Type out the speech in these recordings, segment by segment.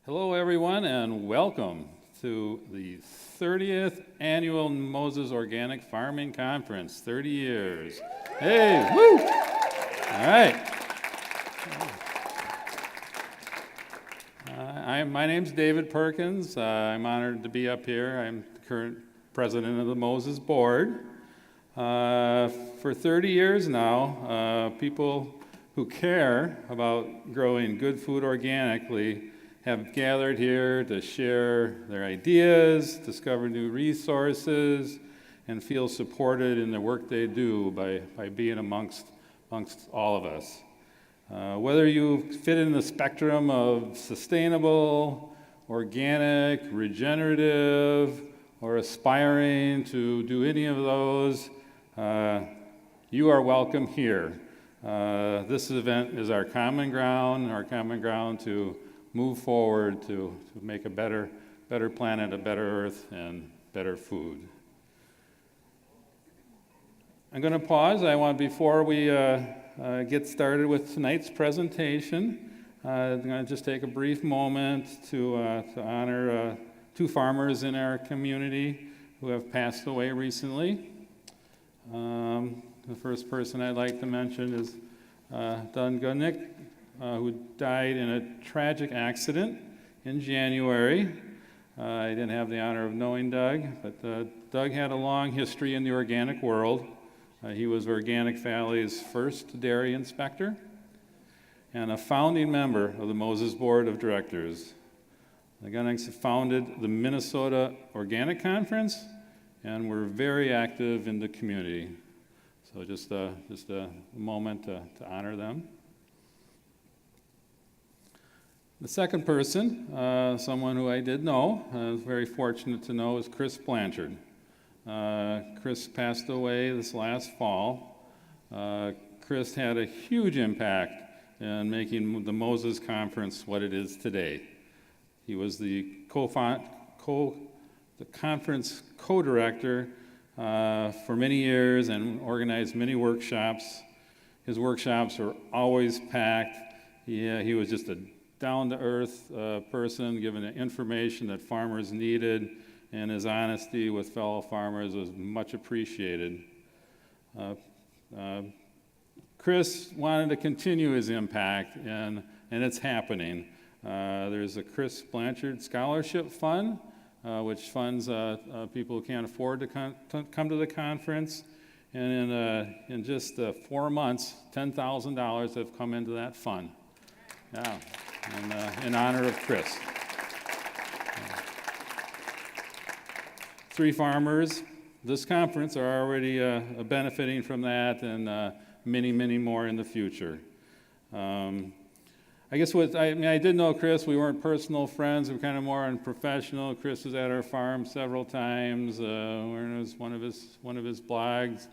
Hello, everyone, and welcome to the 30th Annual Moses Organic Farming Conference. 30 years. Hey, woo! All right. My name's David Perkins. I'm honored to be up here. I'm the current president of the Moses Board. For 30 years now, people who care about growing good food organically have gathered here to share their ideas, discover new resources, and feel supported in the work they do by being amongst all of us. Whether you fit in the spectrum of sustainable, organic, regenerative, or aspiring to do any of those, you are welcome here. This event is our common ground to move forward to make a better planet, a better earth, and better food. I'm going to pause. Before we get started with tonight's presentation, I'm going to just take a brief moment to honor two farmers in our community who have passed away recently. The first person I'd like to mention is Don Gudnick, who died in a tragic accident in January. I didn't have the honor of knowing Doug, but Doug had a long history in the organic world. He was Organic Valley's first dairy inspector and a founding member of the Moses Board of Directors. The Gudnicks founded the Minnesota Organic Conference and were very active in the community. So just a moment to honor them. The second person, someone who I did know, I was very fortunate to know, is Chris Blanchard. Chris passed away this last fall. Chris had a huge impact in making the Moses Conference what it is today. He was the conference co-director for many years and organized many workshops. His workshops were always packed. He was just a down-to-earth person, giving the information that farmers needed, and his honesty with fellow farmers was much appreciated. Chris wanted to continue his impact, and it's happening. There's a Chris Blanchard Scholarship Fund, which funds people who can't afford to come to the conference, and in just 4 months, $10,000 have come into that fund. Yeah. In honor of Chris. 3 farmers this conference are already benefiting from that, and many, many more in the future. I guess I did know Chris. We weren't personal friends. We're kind of more unprofessional. Chris was at our farm several times. We're in one of his blogs,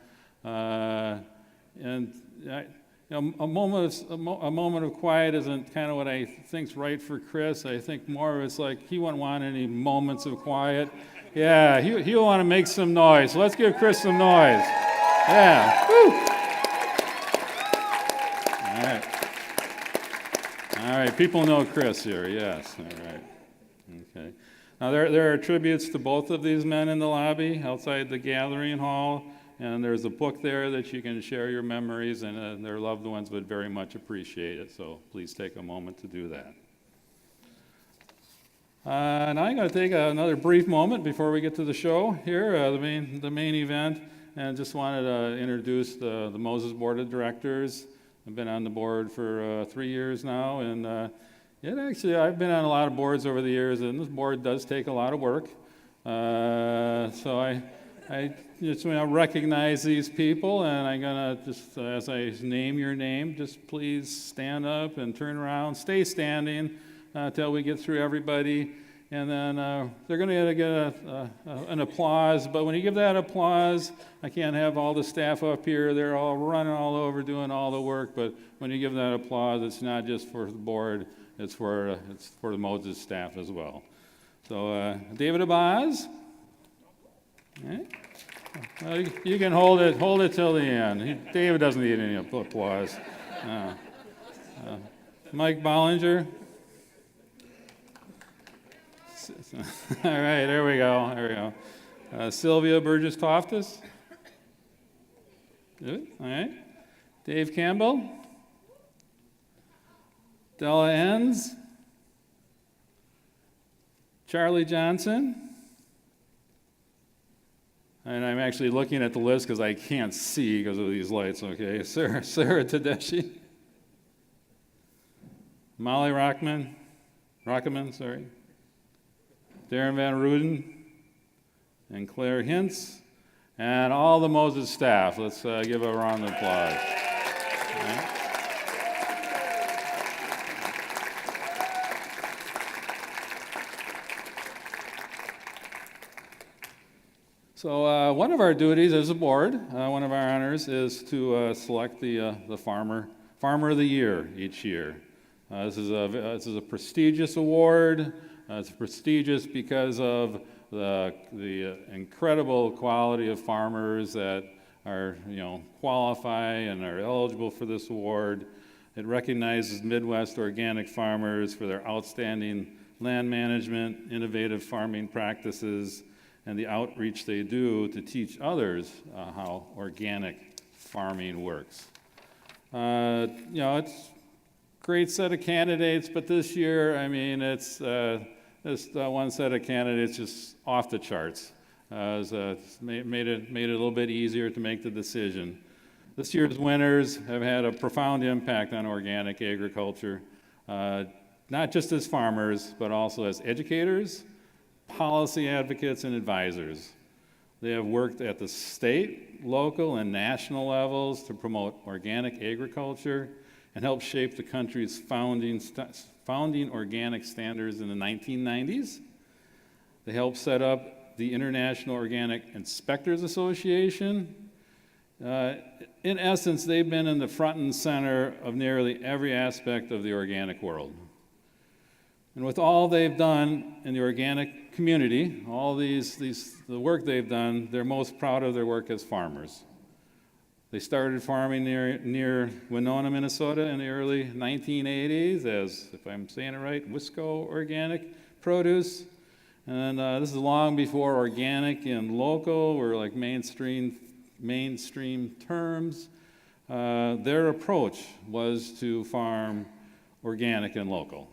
a moment of quiet isn't kind of what I think's right for Chris. I think more of it's like he wouldn't want any moments of quiet. Yeah, he'll want to make some noise. So let's give Chris some noise. Yeah. Woo. All right. People know Chris here. Yes. All right. Okay. Now there are tributes to both of these men in the lobby outside the gathering hall. And there's a book there that you can share your memories, and their loved ones would very much appreciate it. So please take a moment to do that. Now I'm going to take another brief moment before we get to the show here, the main event, and just wanted to introduce the Moses Board of Directors. I've been on the board for 3 years now, and I've been on a lot of boards over the years, and this board does take a lot of work. So I just want to recognize these people, and I'm going to just, as I name your name, just please stand up and turn around, stay standing until we get through everybody, and then they're going to get an applause, but when you give that applause, I can't have all the staff up here. They're all running all over doing all the work, but when you give that applause, it's not just for the board, it's for the Moses staff as well. So David Abaz. Right. Well, you can hold it till the end. David doesn't need any applause. Mike Bollinger. All right, there we go. Sylvia Burgess-Toftis. Good, all right. Dave Campbell. Della Enns. Charlie Johnson. And I'm actually looking at the list because I can't see because of these lights, okay? Sarah Tedeschi. Molly Rockman, sorry. Darren Van Ruden. And Claire Hintz. And all the Moses staff. Let's give a round of applause. Right. So one of our duties as a board, one of our honors, is to select the farmer of the year each year. This is a prestigious award. It's prestigious because of the incredible quality of farmers that are qualify and are eligible for this award. It recognizes Midwest organic farmers for their outstanding land management, innovative farming practices, and the outreach they do to teach others how organic farming works. It's a great set of candidates, but this year, it's this one set of candidates just off the charts. It's made it a little bit easier to make the decision. This year's winners have had a profound impact on organic agriculture, not just as farmers, but also as educators, policy advocates, and advisors. They have worked at the state, local, and national levels to promote organic agriculture and help shape the country's founding organic standards in the 1990s. They helped set up the International Organic Inspectors Association. In essence, they've been in the front and center of nearly every aspect of the organic world. And with all they've done in the organic community, all the work they've done, they're most proud of their work as farmers. They started farming near Winona, Minnesota in the early 1980s as, if I'm saying it right, Wisco Organic Produce. And this is long before organic and local were like mainstream terms. Their approach was to farm organic and local.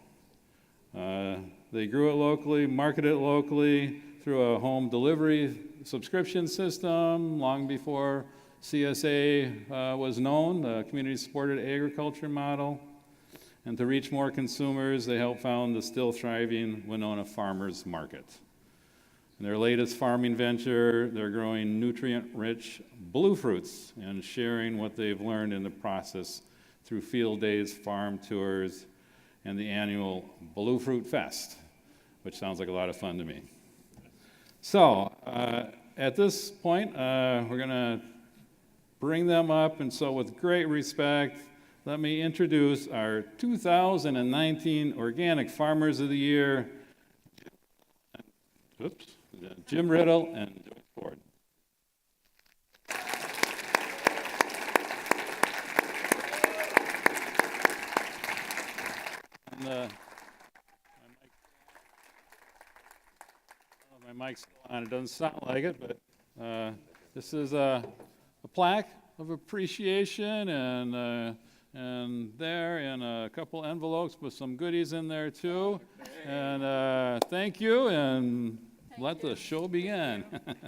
They grew it locally, marketed it locally through a home delivery subscription system long before CSA was known, the Community Supported Agriculture Model. And to reach more consumers, they helped found the still thriving Winona Farmers Market. In their latest farming venture, they're growing nutrient-rich blue fruits and sharing what they've learned in the process through field days, farm tours, and the annual Blue Fruit Fest, which sounds like a lot of fun to me. So, at this point, we're going to bring them up, and so with great respect, let me introduce our 2019 Organic Farmers of the Year, Jim Riddle and Joyce Ford. And, my mic's still on. It doesn't sound like it, but this is a plaque of appreciation, and there, and a couple envelopes with some goodies in there too. And thank you, and let the show begin. Thank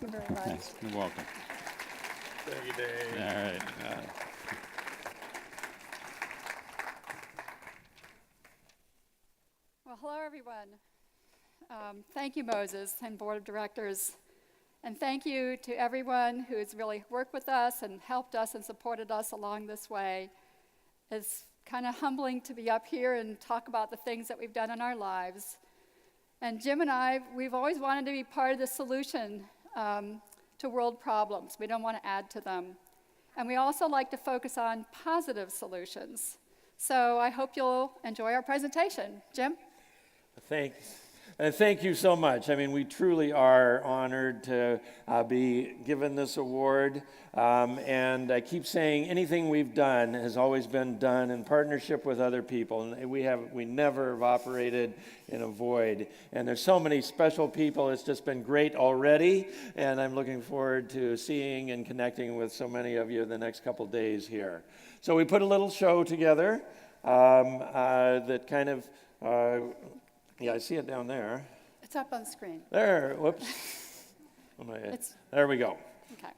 you very much. You're welcome. Thank you, Dave. All right. Well, hello, everyone. Thank you, Moses and Board of Directors. And thank you to everyone who has really worked with us and helped us and supported us along this way. It's kind of humbling to be up here and talk about the things that we've done in our lives. And Jim and I, we've always wanted to be part of the solution to world problems. We don't want to add to them. And we also like to focus on positive solutions. So I hope you'll enjoy our presentation. Jim? Thank you so much. I mean, we truly are honored to be given this award. And I keep saying anything we've done has always been done in partnership with other people. And we never have operated in a void. And there's so many special people. It's just been great already. And I'm looking forward to seeing and connecting with so many of you the next couple days here. So we put a little show together that kind of... yeah, I see it down there. It's up on the screen. There, whoops. There we go. Okay.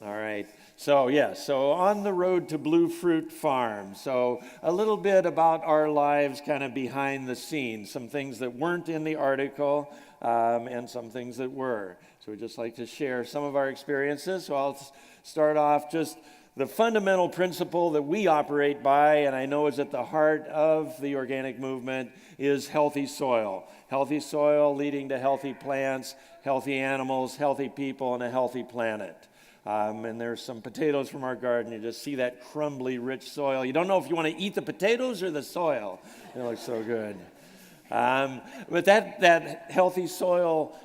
All right. So, so on the road to Blue Fruit Farm. So a little bit about our lives kind of behind the scenes. Some things that weren't in the article and some things that were. So we'd just like to share some of our experiences. So I'll start off just the fundamental principle that we operate by, and I know is at the heart of the organic movement, is healthy soil. Healthy soil leading to healthy plants, healthy animals, healthy people, and a healthy planet. And there's some potatoes from our garden. You just see that crumbly, rich soil. You don't know if you want to eat the potatoes or the soil. It looks so good. But that healthy soil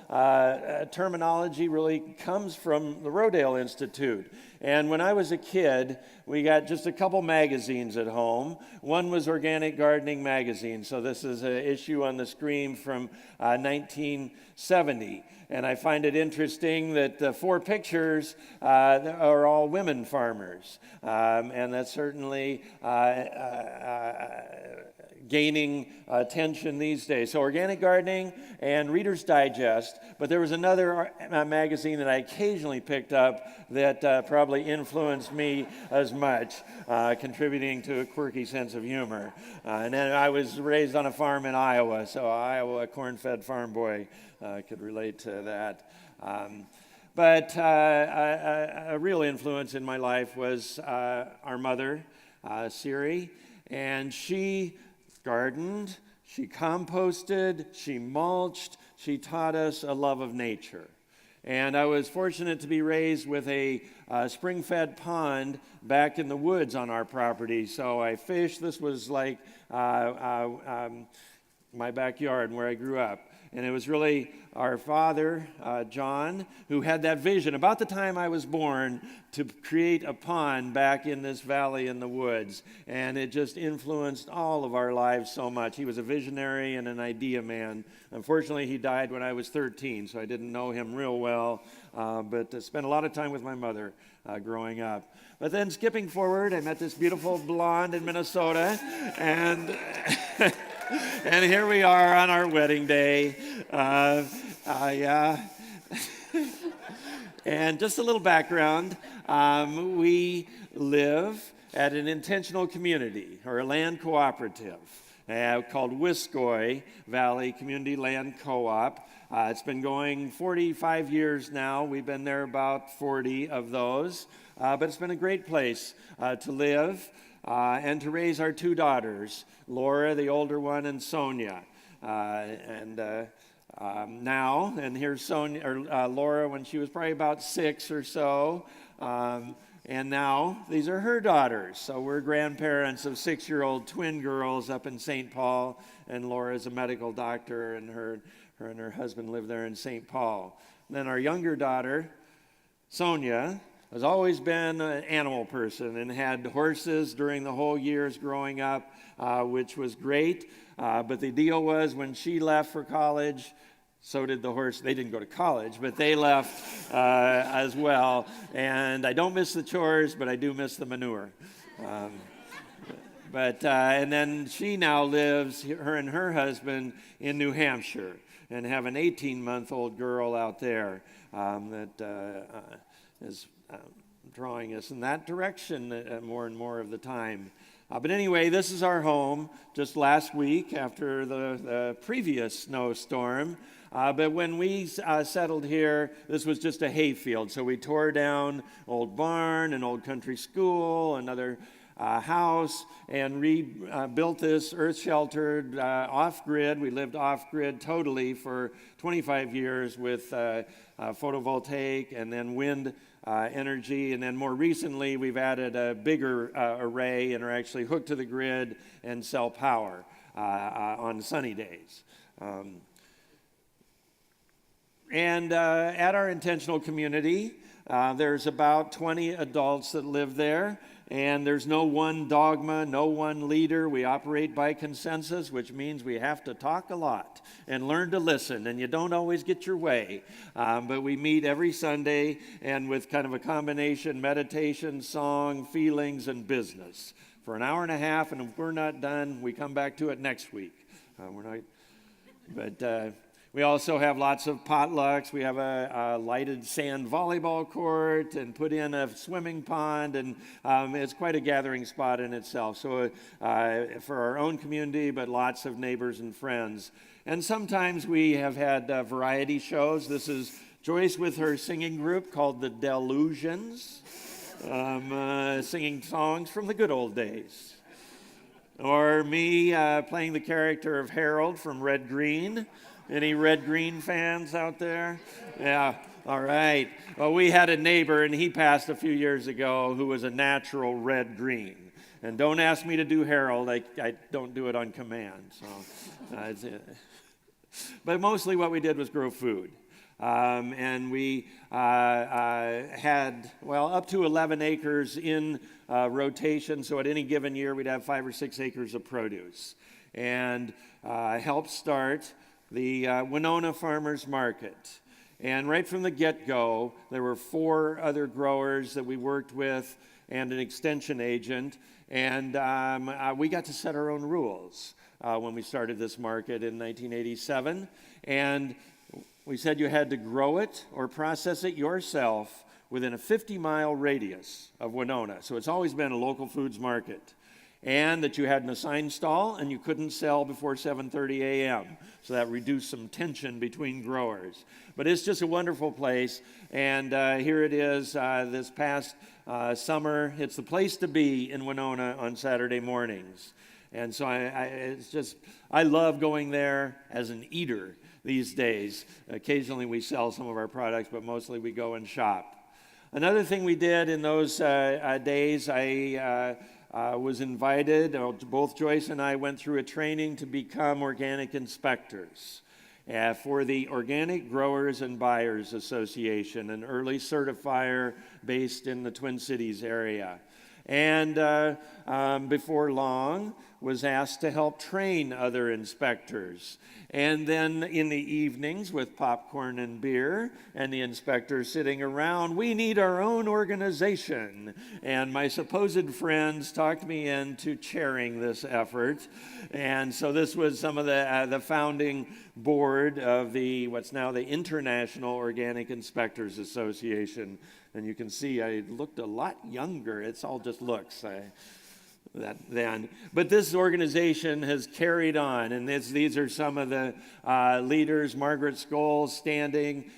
terminology really comes from the Rodale Institute. And when I was a kid, we got just a couple magazines at home. One was Organic Gardening Magazine. So this is an issue on the screen from 1970. And I find it interesting that the 4 pictures are all women farmers. And that's certainly gaining attention these days. So Organic Gardening and Reader's Digest. But there was another magazine that I occasionally picked up that probably influenced me as much, contributing to a quirky sense of humor. And then I was raised on a farm in Iowa, so Iowa corn-fed farm boy could relate to that. But a real influence in my life was our mother, Siri, and she gardened, she composted, she mulched, she taught us a love of nature. And I was fortunate to be raised with a spring-fed pond back in the woods on our property. So I fished. This was like my backyard where I grew up. And it was really our father, John, who had that vision about the time I was born to create a pond back in this valley in the woods. And it just influenced all of our lives so much. He was a visionary and an idea man. Unfortunately, he died when I was 13, so I didn't know him real well. But I spent a lot of time with my mother growing up. But then skipping forward, I met this beautiful blonde in Minnesota. And... And here we are on our wedding day. Yeah. And just a little background. We live at an intentional community, or a land cooperative, called Wiscoy Valley Community Land Co-op. It's been going 45 years now. We've been there about 40 of those. But it's been a great place to live. And to raise our 2 daughters, Laura, the older one, and Sonia. Now, and here's Sonia, or Laura when she was probably about 6 or so. And now, these are her daughters. So we're grandparents of 6-year-old twin girls up in St. Paul. And Laura's a medical doctor, and her and her husband live there in St. Paul. And then our younger daughter, Sonia, has always been an animal person and had horses during the whole years growing up, which was great. But the deal was when she left for college, so did the horse. They didn't go to college, but they left as well. And I don't miss the chores, but I do miss the manure. And then she now lives, her and her husband, in New Hampshire and have an 18-month-old girl out there that is drawing us in that direction more and more of the time. But anyway, this is our home just last week after the previous snowstorm. But when we settled here, this was just a hayfield. So we tore down old barn, an old country school, another house, and rebuilt this earth-sheltered off-grid. We lived off-grid totally for 25 years with photovoltaic and then wind energy. And then more recently, we've added a bigger array and are actually hooked to the grid and sell power on sunny days. And at our intentional community, there's about 20 adults that live there, and there's no one dogma, no one leader. We operate by consensus, which means we have to talk a lot and learn to listen, and you don't always get your way. But we meet every Sunday, and with kind of a combination meditation, song, feelings, and business for an hour and a half, and if we're not done, we come back to it next week. We also have lots of potlucks. We have a lighted sand volleyball court and put in a swimming pond, and it's quite a gathering spot in itself. So for our own community, but lots of neighbors and friends. And sometimes we have had variety shows. This is Joyce with her singing group called the Delusions, singing songs from the good old days. Or me playing the character of Harold from Red Green. Any Red Green fans out there? Yeah, all right. Well, we had a neighbor, and he passed a few years ago, who was a natural Red Green. And don't ask me to do Harold. I don't do it on command. But mostly what we did was grow food. And we had, up to 11 acres in rotation. So at any given year, we'd have 5 or 6 acres of produce. And helped start the Winona Farmers Market. And right from the get-go, there were 4 other growers that we worked with and an extension agent. And we got to set our own rules when we started this market in 1987. And we said you had to grow it or process it yourself within a 50-mile radius of Winona. So it's always been a local foods market. And that you had an assigned stall and you couldn't sell before 7:30 a.m. So that reduced some tension between growers. But it's just a wonderful place. And here it is this past summer. It's the place to be in Winona on Saturday mornings. And so I love going there as an eater these days. Occasionally we sell some of our products, but mostly we go and shop. Another thing we did in those days, I was invited, both Joyce and I went through a training to become organic inspectors for the Organic Growers and Buyers Association, an early certifier based in the Twin Cities area. And before long, was asked to help train other inspectors. And then in the evenings with popcorn and beer and the inspectors sitting around, we need our own organization. And my supposed friends talked me into chairing this effort. And so this was some of the founding board of what's now the International Organic Inspectors Association. And you can see I looked a lot younger. It's all just looks. Then. But this organization has carried on, and these are some of the leaders. Margaret Scholes standing.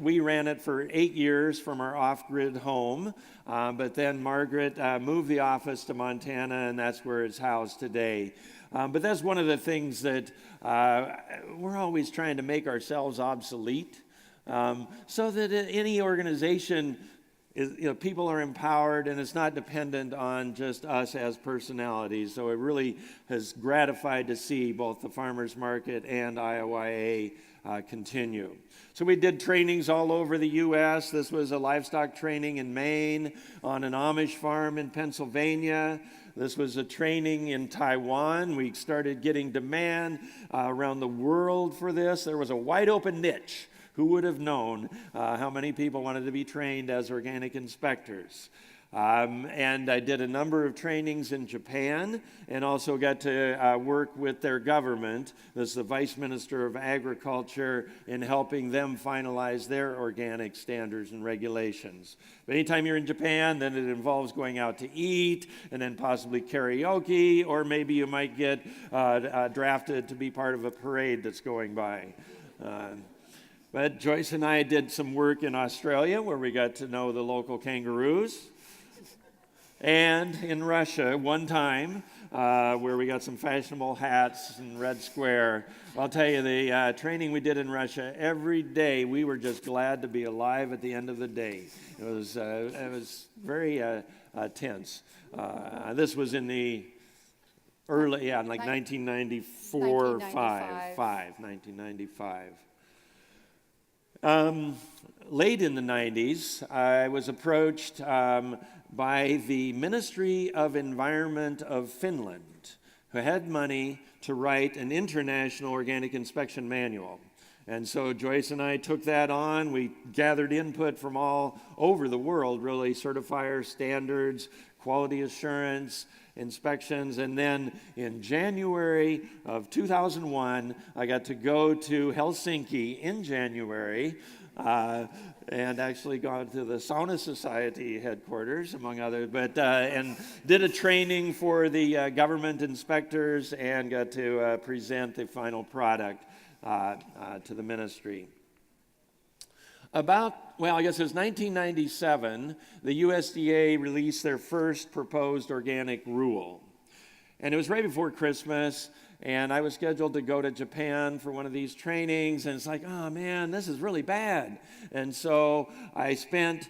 We ran it for 8 years from our off-grid home, but then Margaret moved the office to Montana, and that's where it's housed today. But that's one of the things that we're always trying to make ourselves obsolete, so that any organization people are empowered, and it's not dependent on just us as personalities. So it really has gratified to see both the farmers market and IOIA continue. So we did trainings all over the U.S. This was a livestock training in Maine, on an Amish farm in Pennsylvania. This was a training in Taiwan. We started getting demand around the world for this. There was a wide open niche. Who would have known how many people wanted to be trained as organic inspectors? And I did a number of trainings in Japan, and also got to work with their government. This is the Vice Minister of Agriculture, in helping them finalize their organic standards and regulations. But anytime you're in Japan, then it involves going out to eat, and then possibly karaoke, or maybe you might get drafted to be part of a parade that's going by. But Joyce and I did some work in Australia, where we got to know the local kangaroos. And in Russia, one time, where we got some fashionable hats in Red Square. I'll tell you, the training we did in Russia, every day we were just glad to be alive at the end of the day. It was very tense. This was in the early, 1994, 1995. Late in the 90s, I was approached by the Ministry of Environment of Finland, who had money to write an international organic inspection manual. And so Joyce and I took that on. We gathered input from all over the world, really, certifier standards, quality assurance, inspections. And then in January of 2001, I got to go to Helsinki in January and actually gone to the Sauna Society headquarters, among others, and did a training for the government inspectors and got to present the final product to the ministry. I guess it was 1997, the USDA released their first proposed organic rule. And it was right before Christmas, and I was scheduled to go to Japan for one of these trainings, and it's like, oh man, this is really bad. And so I spent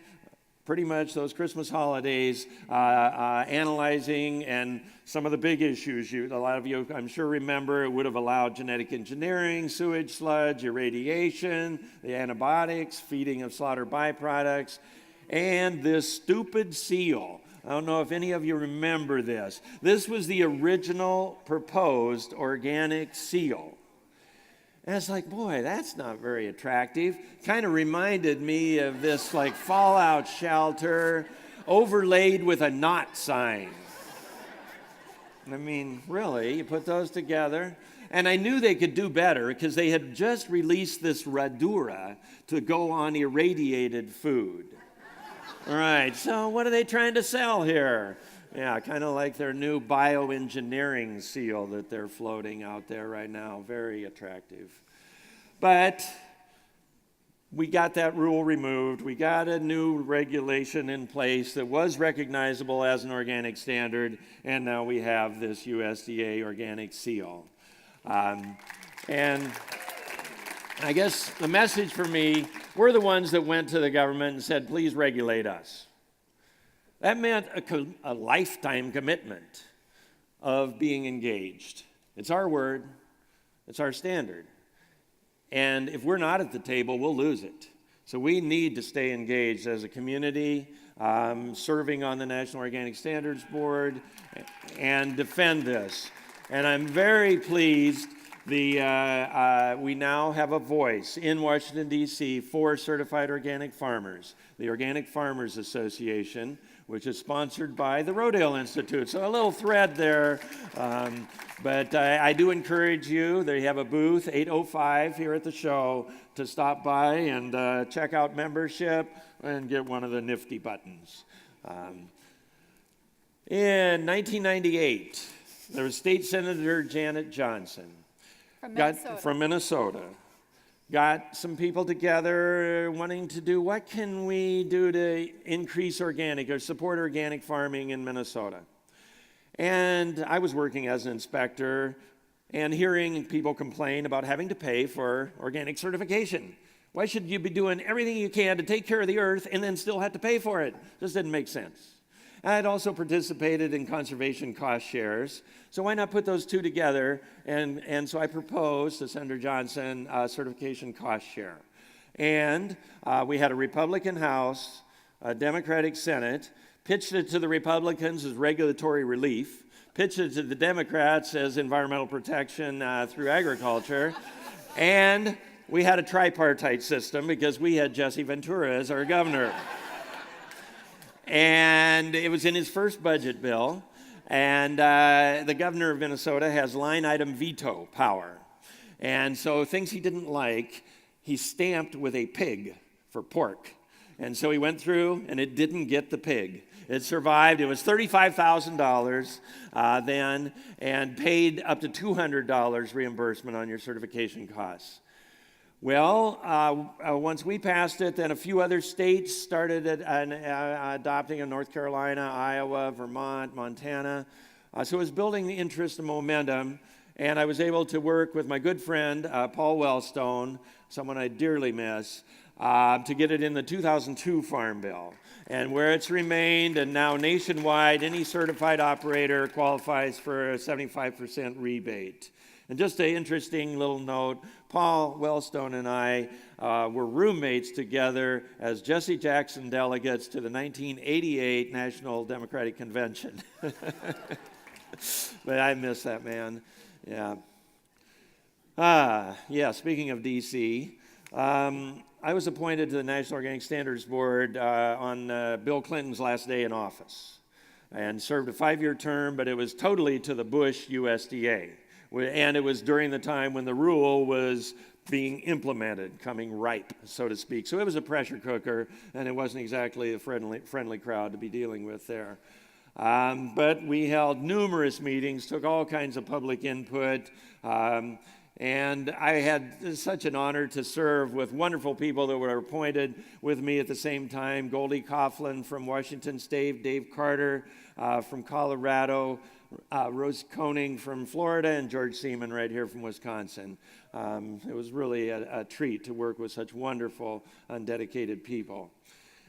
pretty much those Christmas holidays analyzing, and some of the big issues, a lot of you I'm sure remember, it would have allowed genetic engineering, sewage sludge, irradiation, the antibiotics, feeding of slaughter byproducts, and this stupid seal. I don't know if any of you remember this. This was the original proposed organic seal. And it's like, boy, that's not very attractive. Kind of reminded me of this like fallout shelter overlaid with a not sign. I mean, really, you put those together. And I knew they could do better because they had just released this Radura to go on irradiated food. All right, so what are they trying to sell here? Yeah, kind of like their new bioengineering seal that they're floating out there right now. Very attractive. But we got that rule removed. We got a new regulation in place that was recognizable as an organic standard, and now we have this USDA organic seal. And I guess the message for me, we're the ones that went to the government and said, please regulate us. That meant a lifetime commitment of being engaged. It's our word. It's our standard. And if we're not at the table, we'll lose it. So we need to stay engaged as a community, serving on the National Organic Standards Board, and defend this. And I'm very pleased we now have a voice in Washington, D.C. for certified organic farmers, the Organic Farmers Association, which is sponsored by the Rodale Institute. So a little thread there. But I do encourage you, they have a booth, 805 here at the show, to stop by and check out membership and get one of the nifty buttons. In 1998, there was State Senator Janet Johnson. From Minnesota. Got some people together wanting to do, what can we do to increase organic or support organic farming in Minnesota? And I was working as an inspector and hearing people complain about having to pay for organic certification. Why should you be doing everything you can to take care of the earth and then still have to pay for it? Just didn't make sense. I had also participated in conservation cost shares, so why not put those two together? And so I proposed to Senator Johnson a certification cost share. And we had a Republican House, a Democratic Senate, pitched it to the Republicans as regulatory relief, pitched it to the Democrats as environmental protection through agriculture, and we had a tripartite system because we had Jesse Ventura as our governor. And it was in his first budget bill, and the governor of Minnesota has line item veto power. And so things he didn't like, he stamped with a pig for pork. And so he went through, and it didn't get the pig. It survived. It was $35,000 then, and paid up to $200 reimbursement on your certification costs. Well, once we passed it, then a few other states started adopting it, North Carolina, Iowa, Vermont, Montana. So it was building the interest and momentum, and I was able to work with my good friend, Paul Wellstone, someone I dearly miss, to get it in the 2002 Farm Bill. And where it's remained, and now nationwide, any certified operator qualifies for a 75% rebate. And just an interesting little note, Paul Wellstone and I were roommates together as Jesse Jackson delegates to the 1988 National Democratic Convention. But I miss that man. Yeah. Speaking of D.C., I was appointed to the National Organic Standards Board on Bill Clinton's last day in office and served a 5-year term, but it was totally to the Bush USDA. And it was during the time when the rule was being implemented, coming ripe, so to speak. So it was a pressure cooker, and it wasn't exactly a friendly crowd to be dealing with there. But we held numerous meetings, took all kinds of public input, and I had such an honor to serve with wonderful people that were appointed with me at the same time. Goldie Coughlin from Washington State, Dave Carter from Colorado, Rose Koning from Florida, and George Seaman right here from Wisconsin. It was really a treat to work with such wonderful and dedicated people.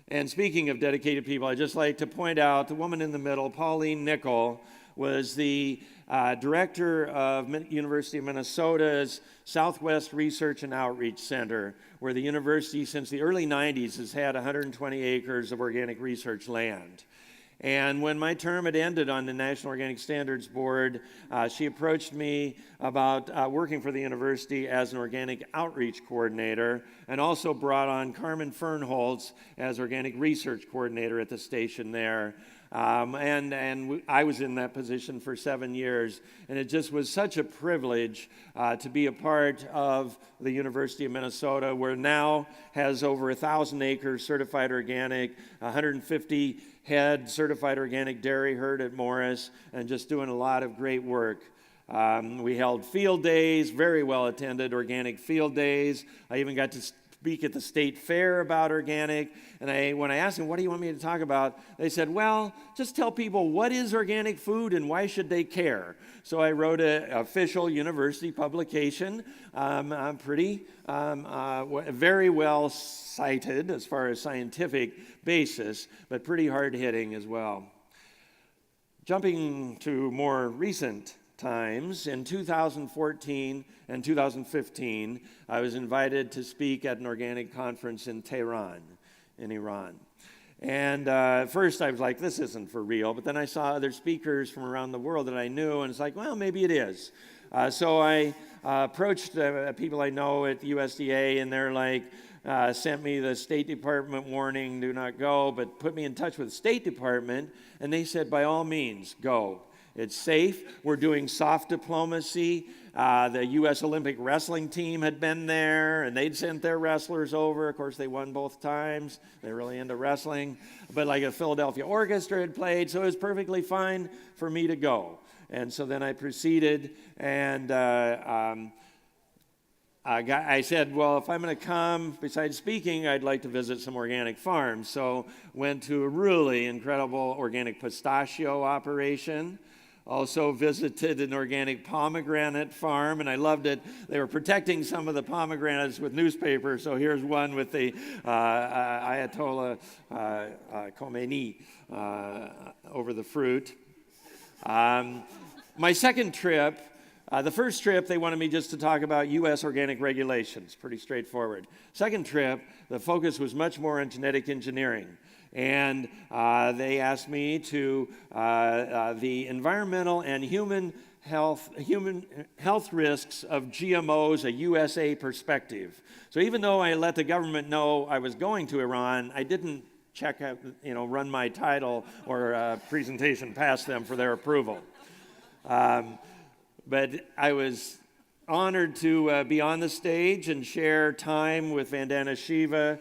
And speaking of dedicated people, I'd just like to point out the woman in the middle, Pauline Nickel, was the director of University of Minnesota's Southwest Research and Outreach Center, where the university since the early 90s has had 120 acres of organic research land. And when my term had ended on the National Organic Standards Board, she approached me about working for the university as an organic outreach coordinator, and also brought on Carmen Fernholz as organic research coordinator at the station there. And I was in that position for 7 years, and it just was such a privilege to be a part of the University of Minnesota, where now has over 1,000 acres certified organic, 150 head certified organic dairy herd at Morris, and just doing a lot of great work. We held field days, very well attended organic field days. I even got to speak at the state fair about organic. And when I asked them, what do you want me to talk about? They said, well, just tell people what is organic food and why should they care? So I wrote an official university publication, very well cited as far as scientific basis, but pretty hard-hitting as well. Jumping to more recent times, in 2014 and 2015, I was invited to speak at an organic conference in Tehran, in Iran. And at first I was like, this isn't for real. But then I saw other speakers from around the world that I knew, and it's like, well, maybe it is. So I approached people I know at the USDA, and they're like, sent me the State Department warning, do not go, but put me in touch with the State Department, and they said, by all means, go. It's safe. We're doing soft diplomacy. The U.S. Olympic wrestling team had been there, and they'd sent their wrestlers over. Of course, they won both times. They're really into wrestling. But like a Philadelphia orchestra had played, so it was perfectly fine for me to go. And so then I proceeded, and I said, well, if I'm going to come, besides speaking, I'd like to visit some organic farms. So went to a really incredible organic pistachio operation. Also visited an organic pomegranate farm, and I loved it. They were protecting some of the pomegranates with newspaper, so here's one with the Ayatollah Khomeini over the fruit. My second trip, the first trip, they wanted me just to talk about U.S. organic regulations, pretty straightforward. Second trip, the focus was much more on genetic engineering. And they asked me to the environmental and human health risks of GMOs, a USA perspective. So even though I let the government know I was going to Iran, I didn't run my title or presentation past them for their approval. But I was honored to be on the stage and share time with Vandana Shiva,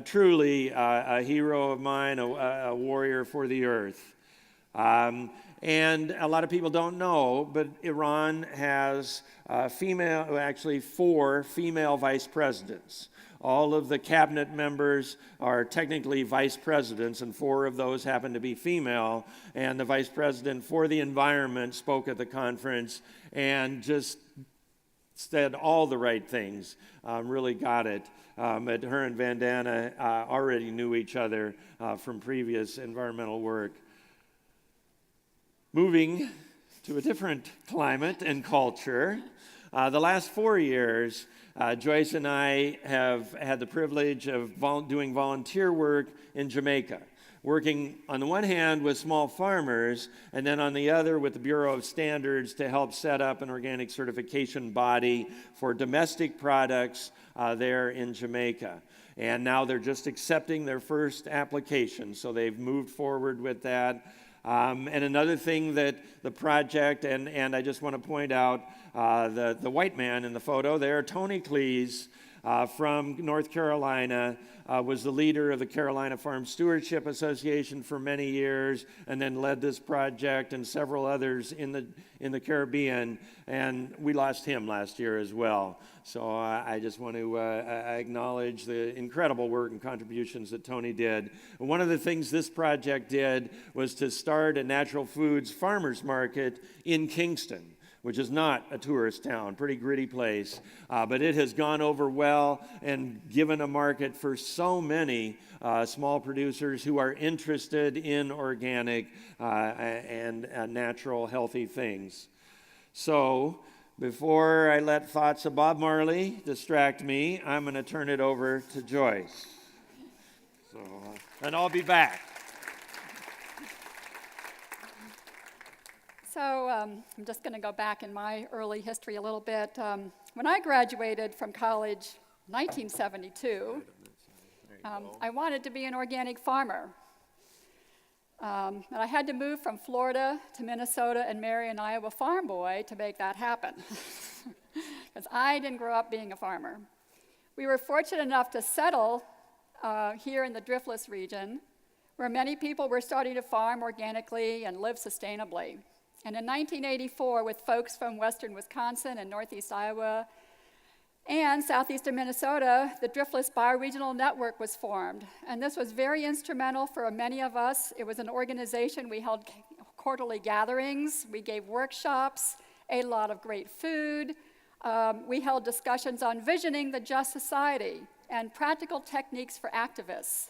truly a hero of mine, a warrior for the earth. And a lot of people don't know, but Iran has 4 female vice presidents. All of the cabinet members are technically vice presidents, and 4 of those happen to be female. And the vice president for the environment spoke at the conference and just said all the right things, really got it. But her and Vandana already knew each other from previous environmental work. Moving to a different climate and culture, The last 4 years, Joyce and I have had the privilege of doing volunteer work in Jamaica, working on the one hand with small farmers, and then on the other with the Bureau of Standards to help set up an organic certification body for domestic products there in Jamaica. And now they're just accepting their first application, so they've moved forward with that. And another thing that the project, and I just want to point out the white man in the photo there, Tony Cleese from North Carolina, was the leader of the Carolina Farm Stewardship Association for many years, and then led this project and several others in the Caribbean, and we lost him last year as well. So I just want to acknowledge the incredible work and contributions that Tony did. And one of the things this project did was to start a natural foods farmers market in Kingston, which is not a tourist town, pretty gritty place, but it has gone over well and given a market for so many small producers who are interested in organic and natural, healthy things. So, before I let thoughts of Bob Marley distract me, I'm going to turn it over to Joyce. And I'll be back. So I'm just going to go back in my early history a little bit. When I graduated from college in 1972, I wanted to be an organic farmer. And I had to move from Florida to Minnesota and marry an Iowa farm boy to make that happen, because I didn't grow up being a farmer. We were fortunate enough to settle here in the Driftless region, where many people were starting to farm organically and live sustainably. And in 1984, with folks from western Wisconsin and northeast Iowa and southeastern Minnesota, the Driftless Bioregional Network was formed. And this was very instrumental for many of us. It was an organization. We held quarterly gatherings. We gave workshops, ate a lot of great food. We held discussions on visioning the just society and practical techniques for activists.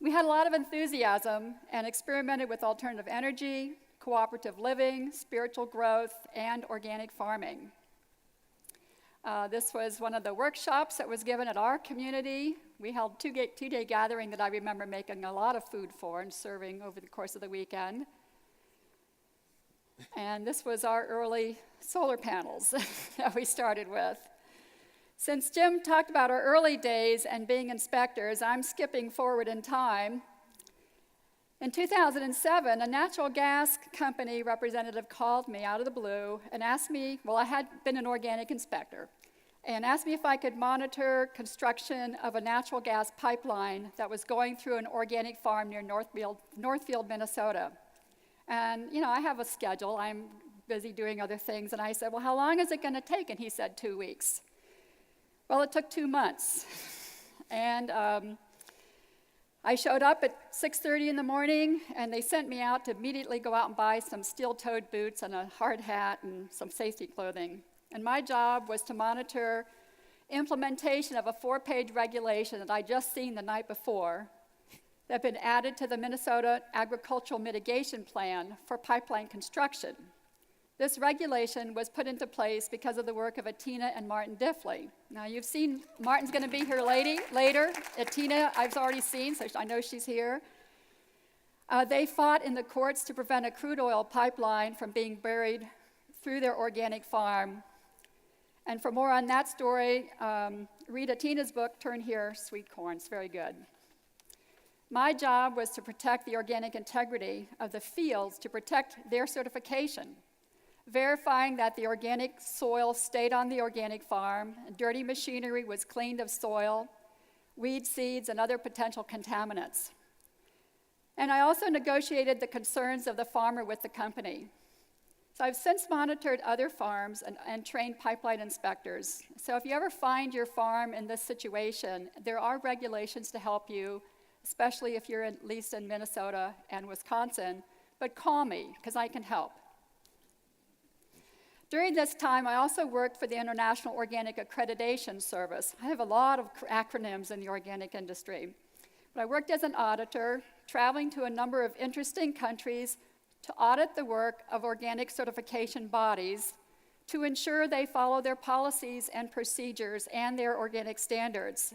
We had a lot of enthusiasm and experimented with alternative energy, cooperative living, spiritual growth, and organic farming. This was one of the workshops that was given at our community. We held two-day gathering that I remember making a lot of food for and serving over the course of the weekend. And this was our early solar panels that we started with. Since Jim talked about our early days and being inspectors, I'm skipping forward in time. In 2007, a natural gas company representative called me out of the blue and asked me, well, I had been an organic inspector, and asked me if I could monitor construction of a natural gas pipeline that was going through an organic farm near Northfield, Minnesota. And, you know, I have a schedule. I'm busy doing other things. And I said, well, how long is it going to take? And he said 2 weeks. Well, it took 2 months. And I showed up at 6:30 in the morning, and they sent me out to immediately go out and buy some steel-toed boots and a hard hat and some safety clothing. And my job was to monitor implementation of a 4-page regulation that I'd just seen the night before that had been added to the Minnesota Agricultural Mitigation Plan for pipeline construction. This regulation was put into place because of the work of Atina and Martin Diffley. Now, you've seen, Martin's going to be here later. Atina, I've already seen, so I know she's here. They fought in the courts to prevent a crude oil pipeline from being buried through their organic farm. And for more on that story, read Atina's book, Turn Here, Sweet Corn. It's very good. My job was to protect the organic integrity of the fields, to protect their certification, verifying that the organic soil stayed on the organic farm, dirty machinery was cleaned of soil, weed seeds, and other potential contaminants. And I also negotiated the concerns of the farmer with the company. So I've since monitored other farms and trained pipeline inspectors. So if you ever find your farm in this situation, there are regulations to help you, especially if you're at least in Minnesota and Wisconsin, but call me, because I can help. During this time, I also worked for the International Organic Accreditation Service. I have a lot of acronyms in the organic industry. But I worked as an auditor, traveling to a number of interesting countries to audit the work of organic certification bodies to ensure they follow their policies and procedures and their organic standards.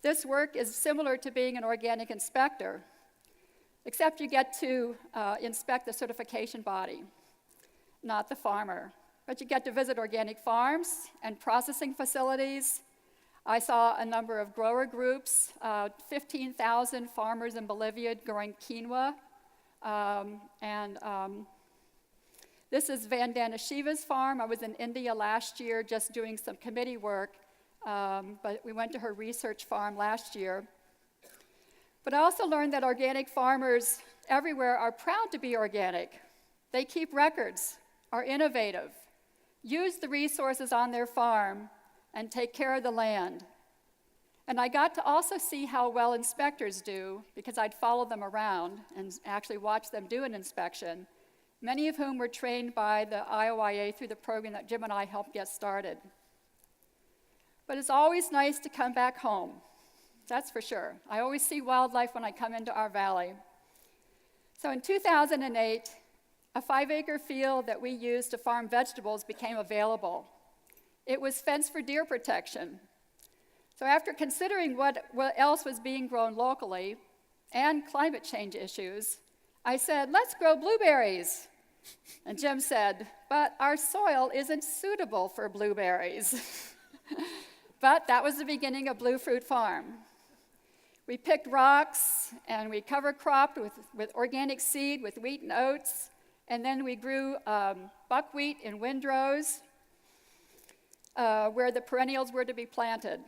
This work is similar to being an organic inspector, except you get to inspect the certification body, not the farmer. But you get to visit organic farms and processing facilities. I saw a number of grower groups, 15,000 farmers in Bolivia growing quinoa. This is Vandana Shiva's farm. I was in India last year just doing some committee work, but we went to her research farm last year. But I also learned that organic farmers everywhere are proud to be organic. They keep records, are innovative, use the resources on their farm, and take care of the land. And I got to also see how well inspectors do, because I'd follow them around and actually watch them do an inspection, many of whom were trained by the IOIA through the program that Jim and I helped get started. But it's always nice to come back home, that's for sure. I always see wildlife when I come into our valley. So in 2008, a 5-acre field that we used to farm vegetables became available. It was fenced for deer protection. So after considering what else was being grown locally and climate change issues, I said, let's grow blueberries. And Jim said, but our soil isn't suitable for blueberries. But that was the beginning of Blue Fruit Farm. We picked rocks and we cover cropped with organic seed, with wheat and oats. And then we grew buckwheat in windrows where the perennials were to be planted.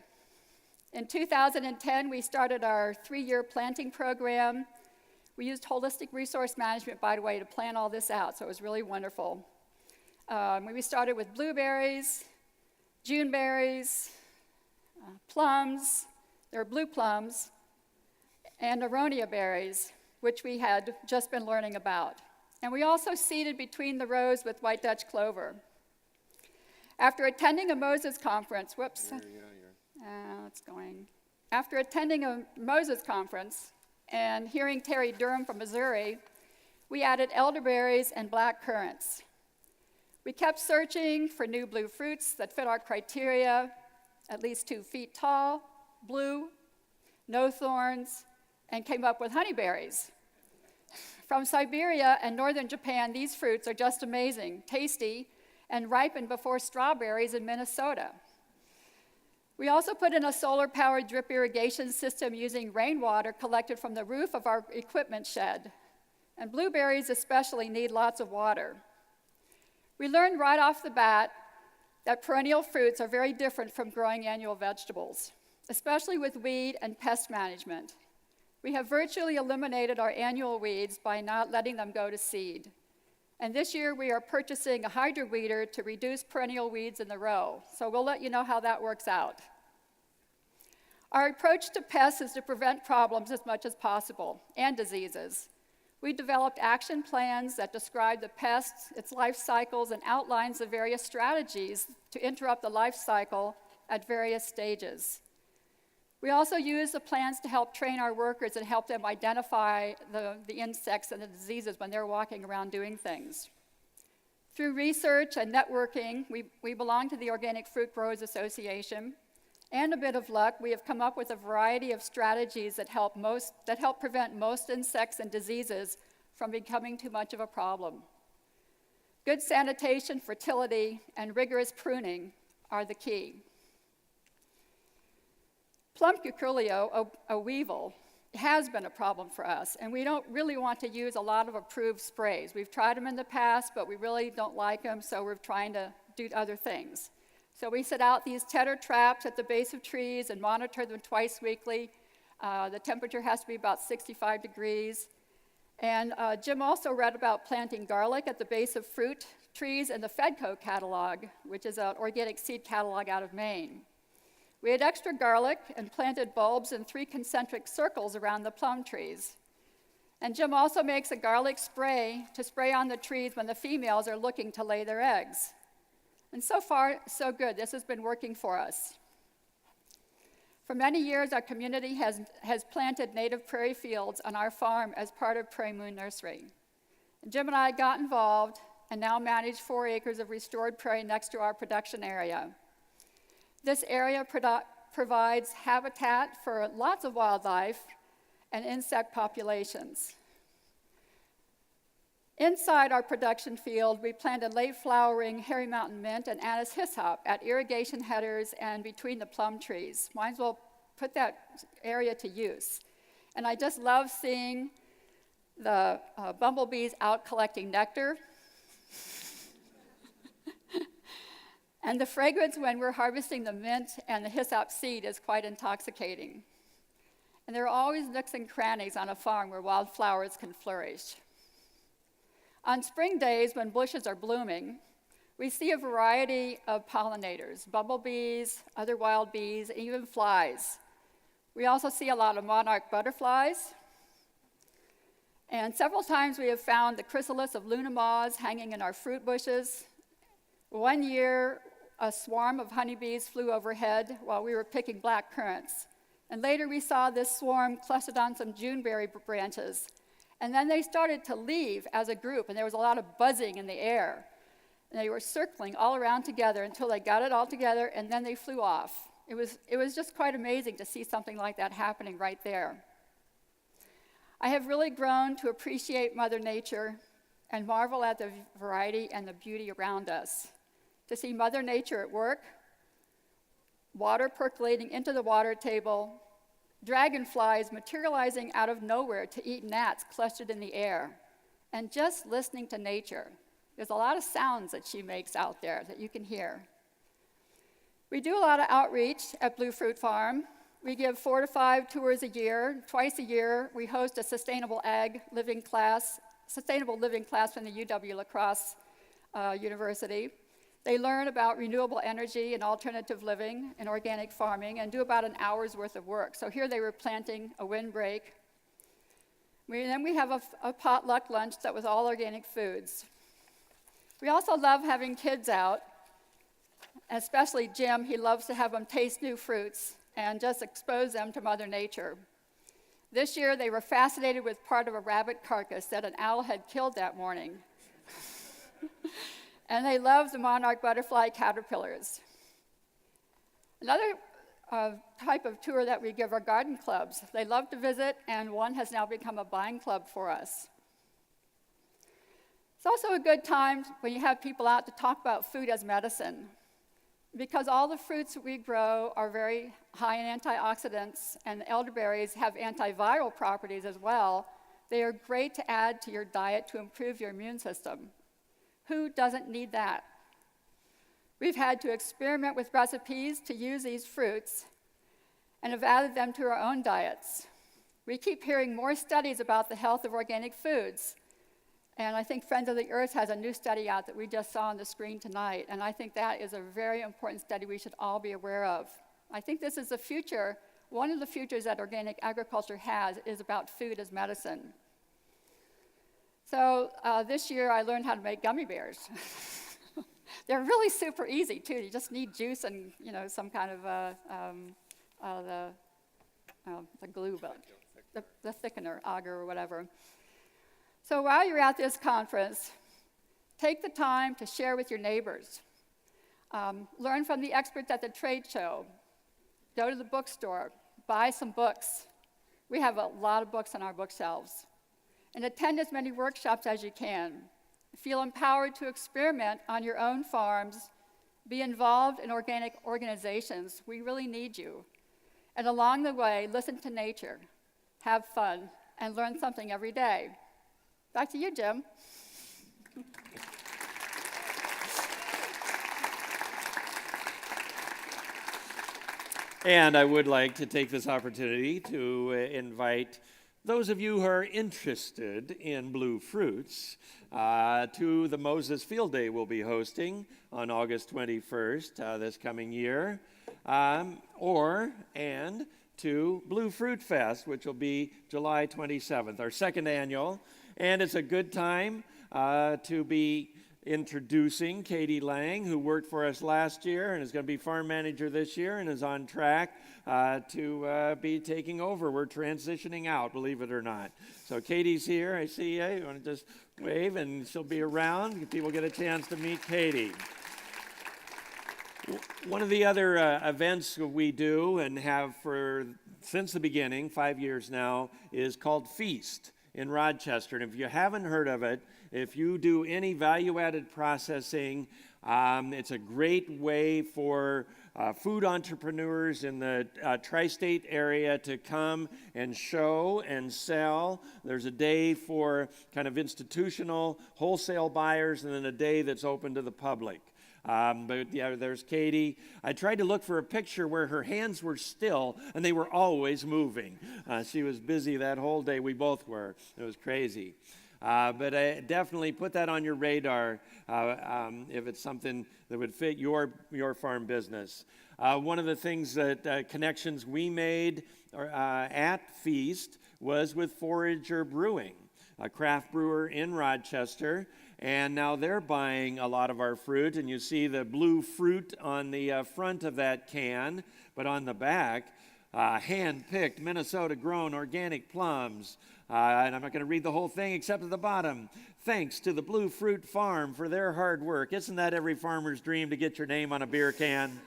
In 2010, we started our 3-year planting program. We used holistic resource management, by the way, to plan all this out, so it was really wonderful. We started with blueberries, Juneberries, plums, there are blue plums, and aronia berries, which we had just been learning about. And we also seeded between the rows with white Dutch clover. After attending a Moses conference, After attending a Moses conference and hearing Terry Durham from Missouri, we added elderberries and black currants. We kept searching for new blue fruits that fit our criteria, at least 2 feet tall, blue, no thorns, and came up with honeyberries. From Siberia and northern Japan, these fruits are just amazing, tasty, and ripen before strawberries in Minnesota. We also put in a solar-powered drip irrigation system using rainwater collected from the roof of our equipment shed. And blueberries especially need lots of water. We learned right off the bat that perennial fruits are very different from growing annual vegetables, especially with weed and pest management. We have virtually eliminated our annual weeds by not letting them go to seed. And this year we are purchasing a hydro weeder to reduce perennial weeds in the row. So we'll let you know how that works out. Our approach to pests is to prevent problems as much as possible, and diseases. We developed action plans that describe the pests, its life cycles, and outlines the various strategies to interrupt the life cycle at various stages. We also use the plans to help train our workers and help them identify the insects and the diseases when they're walking around doing things. Through research and networking, we belong to the Organic Fruit Growers Association, and a bit of luck, we have come up with a variety of strategies that help prevent most insects and diseases from becoming too much of a problem. Good sanitation, fertility, and rigorous pruning are the key. Plum cuculio, a weevil, has been a problem for us, and we don't really want to use a lot of approved sprays. We've tried them in the past, but we really don't like them, so we're trying to do other things. So we set out these tedder traps at the base of trees and monitor them twice weekly. The temperature has to be about 65 degrees. And Jim also read about planting garlic at the base of fruit trees in the Fedco catalog, which is an organic seed catalog out of Maine. We had extra garlic and planted bulbs in 3 concentric circles around the plum trees. And Jim also makes a garlic spray to spray on the trees when the females are looking to lay their eggs. And so far, so good. This has been working for us. For many years, our community has planted native prairie fields on our farm as part of Prairie Moon Nursery. And Jim and I got involved and now manage 4 acres of restored prairie next to our production area. This area provides habitat for lots of wildlife and insect populations. Inside our production field, we planted late-flowering Hairy Mountain mint and anise hyssop at irrigation headers and between the plum trees. Might as well put that area to use. And I just love seeing the bumblebees out collecting nectar. And the fragrance when we're harvesting the mint and the hyssop seed is quite intoxicating. And there are always nooks and crannies on a farm where wildflowers can flourish. On spring days when bushes are blooming, we see a variety of pollinators, bumblebees, other wild bees, and even flies. We also see a lot of monarch butterflies. And several times we have found the chrysalis of Luna moths hanging in our fruit bushes. One year, a swarm of honeybees flew overhead while we were picking black currants. And later we saw this swarm clustered on some juneberry branches. And then they started to leave as a group, and there was a lot of buzzing in the air. And they were circling all around together until they got it all together, and then they flew off. It was just quite amazing to see something like that happening right there. I have really grown to appreciate Mother Nature and marvel at the variety and the beauty around us. To see Mother Nature at work, water percolating into the water table, dragonflies materializing out of nowhere to eat gnats clustered in the air, and just listening to nature. There's a lot of sounds that she makes out there that you can hear. We do a lot of outreach at Blue Fruit Farm. We give 4 to 5 tours a year. Twice a year, we host a sustainable living class from the UW La Crosse University. They learn about renewable energy and alternative living and organic farming and do about an hour's worth of work. So here they were planting a windbreak. Then we have a potluck lunch that was all organic foods. We also love having kids out, especially Jim. He loves to have them taste new fruits and just expose them to Mother Nature. This year they were fascinated with part of a rabbit carcass that an owl had killed that morning. And they love the monarch butterfly caterpillars. Another type of tour that we give are garden clubs. They love to visit, and one has now become a buying club for us. It's also a good time when you have people out to talk about food as medicine. Because all the fruits that we grow are very high in antioxidants, and the elderberries have antiviral properties as well, they are great to add to your diet to improve your immune system. Who doesn't need that? We've had to experiment with recipes to use these fruits and have added them to our own diets. We keep hearing more studies about the health of organic foods. And I think Friends of the Earth has a new study out that we just saw on the screen tonight. And I think that is a very important study we should all be aware of. I think this is the future. One of the futures that organic agriculture has is about food as medicine. So this year I learned how to make gummy bears. They're really super easy too. You just need juice and some kind of the glue, the thickener, agar or whatever. So while you're at this conference, take the time to share with your neighbors. Learn from the experts at the trade show. Go to the bookstore. Buy some books. We have a lot of books on our bookshelves. And attend as many workshops as you can. Feel empowered to experiment on your own farms. Be involved in organic organizations. We really need you. And along the way, listen to nature, have fun, and learn something every day. Back to you, Jim. And I would like to take this opportunity to invite those of you who are interested in blue fruits to the Moses Field Day we'll be hosting on August 21st this coming year, and to Blue Fruit Fest, which will be July 27th, our second annual. And it's a good time to be introducing Katie Lang, who worked for us last year and is going to be farm manager this year and is on track to be taking over. We're transitioning out, believe it or not. So Katie's here. I see you. You want to just wave, and she'll be around. People get a chance to meet Katie. One of the other events we do and have since the beginning, 5 years now, is called Feast in Rochester. And if you haven't heard of it, if you do any value-added processing, it's a great way for food entrepreneurs in the tri-state area to come and show and sell. There's a day for kind of institutional wholesale buyers, and then a day that's open to the public. But yeah, there's Katie. I tried to look for a picture where her hands were still and they were always moving. She was busy that whole day. We both were. It was crazy. But I definitely put that on your radar if it's something that would fit your farm business. One of the things that connections we made at Feast was with Forager Brewing, a craft brewer in Rochester. And now they're buying a lot of our fruit, and you see the blue fruit on the front of that can, but on the back, hand-picked, Minnesota-grown organic plums. And I'm not going to read the whole thing except at the bottom. Thanks to the Blue Fruit Farm for their hard work. Isn't that every farmer's dream to get your name on a beer can?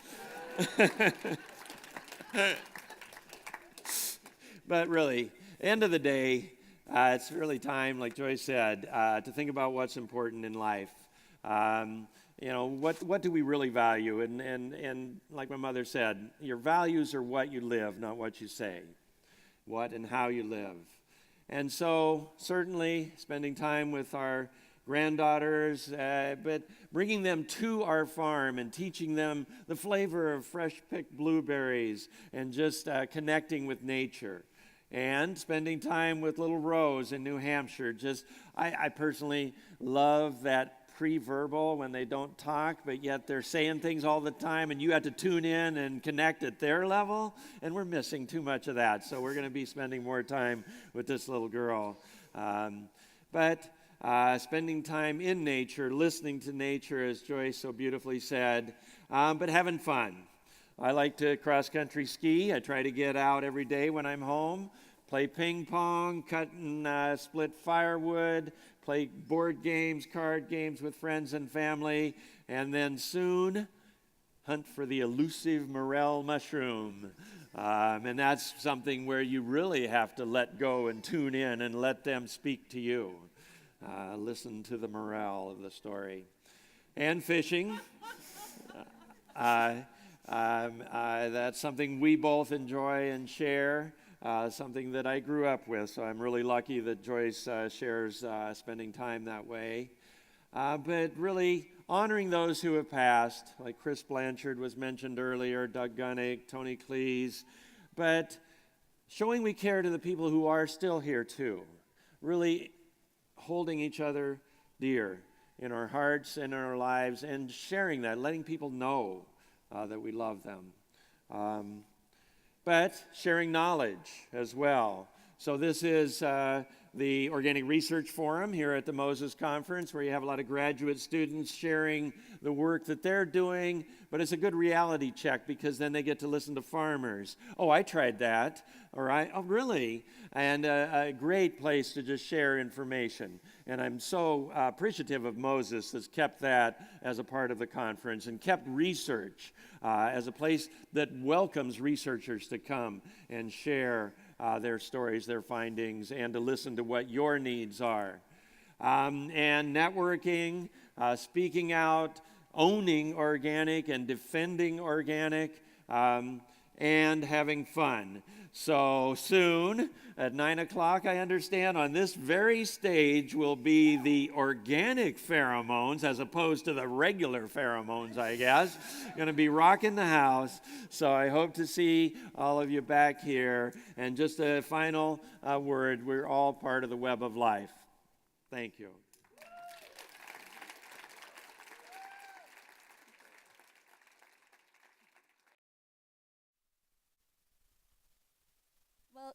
But really, end of the day, it's really time, like Joyce said, to think about what's important in life. What do we really value? And like my mother said, your values are what you live, not what you say. What and how you live. And so, certainly, spending time with our granddaughters, but bringing them to our farm and teaching them the flavor of fresh-picked blueberries and just connecting with nature. And spending time with little Rose in New Hampshire. I personally love that pre-verbal when they don't talk, but yet they're saying things all the time, and you have to tune in and connect at their level, and we're missing too much of that. So we're going to be spending more time with this little girl. But spending time in nature, listening to nature, as Joyce so beautifully said, but having fun. I like to cross-country ski. I try to get out every day when I'm home, play ping pong, cut and split firewood, play board games, card games with friends and family, and then soon hunt for the elusive morel mushroom. And that's something where you really have to let go and tune in and let them speak to you. Listen to the morale of the story. And fishing. That's something we both enjoy and share, something that I grew up with, so I'm really lucky that Joyce shares spending time that way. But really honoring those who have passed, like Chris Blanchard was mentioned earlier, Doug Gunnick, Tony Cleese, but showing we care to the people who are still here too, really holding each other dear in our hearts and in our lives and sharing that, letting people know that we love them. But sharing knowledge as well. So this is the Organic Research Forum here at the Moses Conference, where you have a lot of graduate students sharing the work that they're doing, but it's a good reality check because then they get to listen to farmers. Oh, I tried that. Oh, really? And a great place to just share information. And I'm so appreciative of Moses that's kept that as a part of the conference and kept research as a place that welcomes researchers to come and share their stories, their findings, and to listen to what your needs are. And networking, speaking out, owning organic and defending organic, and having fun. So soon, at 9 o'clock, I understand, on this very stage will be the organic pheromones as opposed to the regular pheromones, I guess. Going to be rocking the house. So I hope to see all of you back here. And just a final word, we're all part of the web of life. Thank you. Well,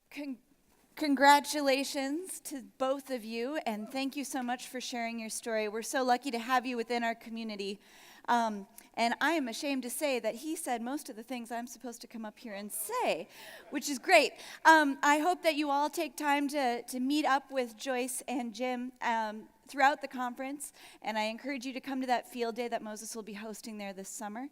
congratulations to both of you, and thank you so much for sharing your story. We're so lucky to have you within our community. And I am ashamed to say that he said most of the things I'm supposed to come up here and say, which is great. I hope that you all take time to meet up with Joyce and Jim throughout the conference, and I encourage you to come to that field day that Moses will be hosting there this summer.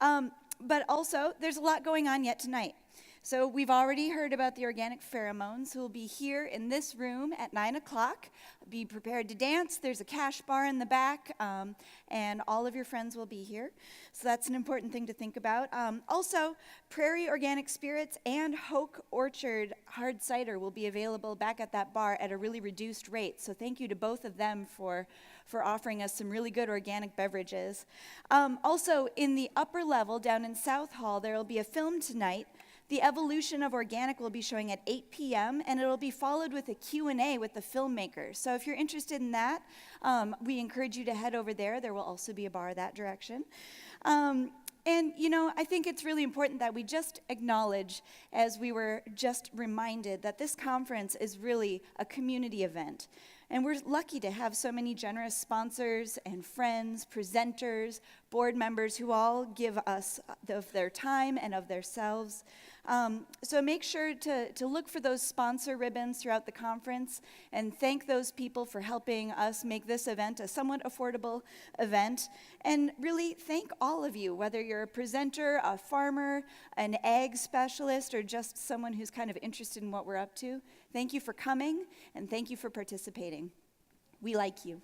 But also, there's a lot going on yet tonight. So we've already heard about the organic pheromones who will be here in this room at 9 o'clock. Be prepared to dance. There's a cash bar in the back, and all of your friends will be here. So that's an important thing to think about. Also, Prairie Organic Spirits and Hoke Orchard Hard Cider will be available back at that bar at a really reduced rate. So thank you to both of them for offering us some really good organic beverages. Also, in the upper level down in South Hall, there will be a film tonight. The Evolution of Organic will be showing at 8 p.m., and it will be followed with a Q&A with the filmmakers. So if you're interested in that, we encourage you to head over there. There will also be a bar that direction. And, I think it's really important that we just acknowledge, as we were just reminded, that this conference is really a community event. And we're lucky to have so many generous sponsors and friends, presenters, board members who all give us of their time and of themselves. So make sure to look for those sponsor ribbons throughout the conference and thank those people for helping us make this event a somewhat affordable event. And really thank all of you, whether you're a presenter, a farmer, an ag specialist, or just someone who's kind of interested in what we're up to. Thank you for coming, and thank you for participating. We like you.